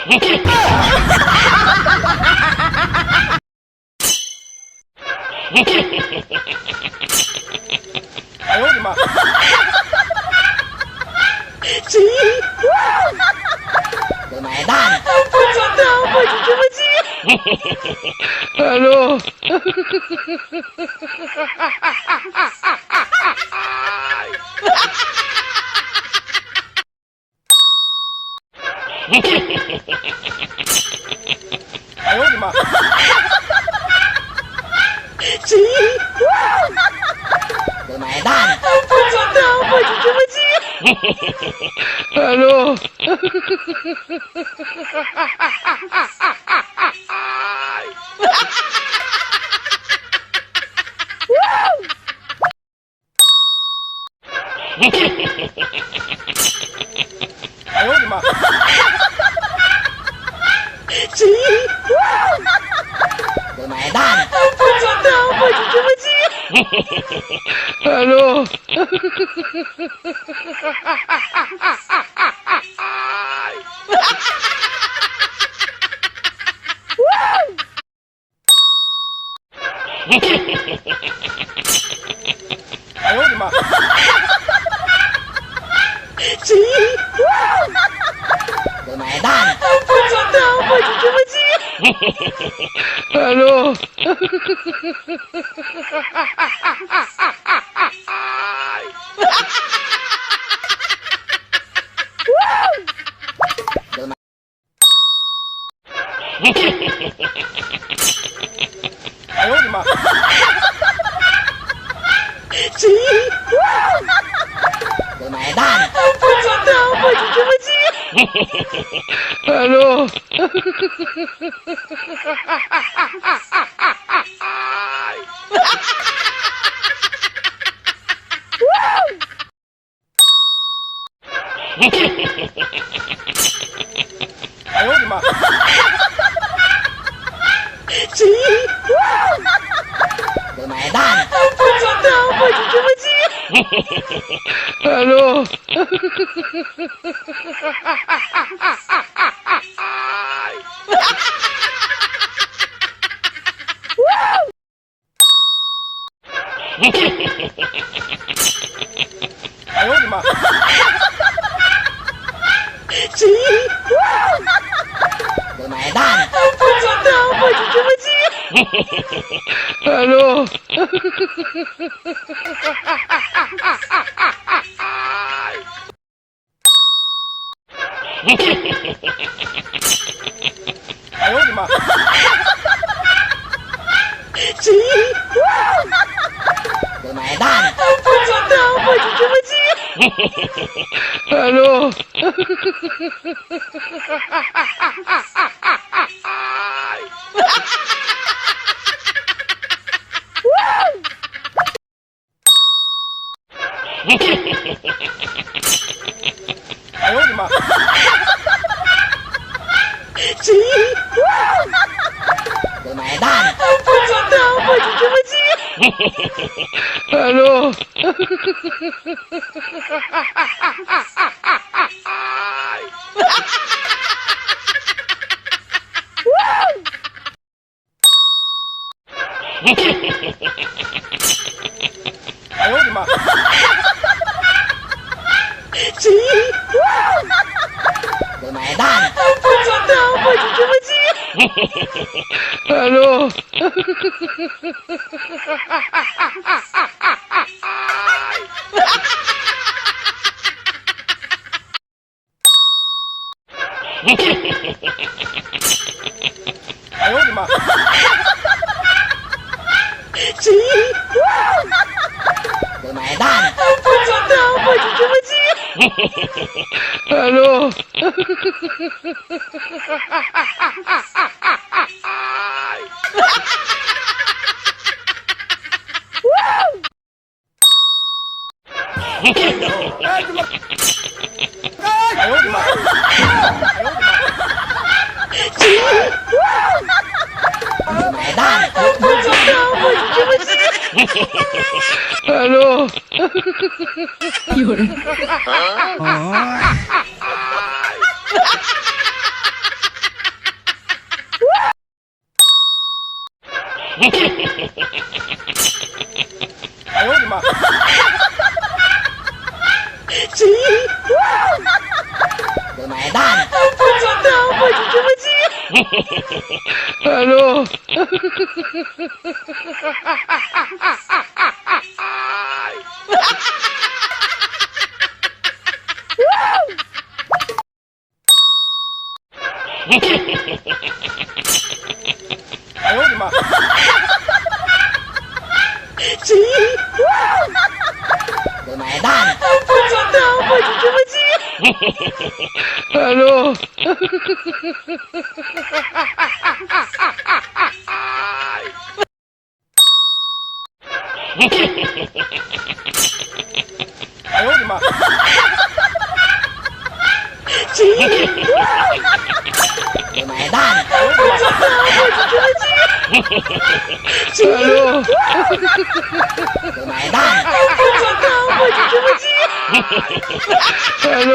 哎呦我的妈！买蛋！不知道，我是这么急。Alo.哎呦我的妈！买蛋！不知道，我是这么急。Alo.哎呦我的妈！买蛋！不知道，我是这么急。Alo.哎呦我的妈！买蛋！不知道，我是这么急。Alo.哎呦我的妈！买蛋！不知道，我是这么急。Alo.哎呦我的妈！买蛋！不知道，我是这么急。Alo.哎呦我的妈！买蛋！不知道，我是这么急。Alo.哎呦我的妈！买蛋！不知道，我是这么急。Alo.哎呦我的妈！买蛋！不知道，我是这么急。Alo.哎呦我的妈！买蛋！不知道，我是这么急。Alo.哎呦我的妈！买蛋！不知道，我是这么急。Alo.哎呦我的妈！哎呦我的妈！买蛋！不知道，我是这么急。Alo. 有人。哎呦我的妈！谁？ Lumayan. 不知道，我就这么近。 Hello. Eh, 哎呦我的妈！谁？ Lumayan. 不知道，我就这么近。 Hello. Eh, 哎呦我的妈！谁？ Lumayan. 不知道，我就这么近。谁？ Hello. Lumayan. 不知道，我就这么近。 Hello.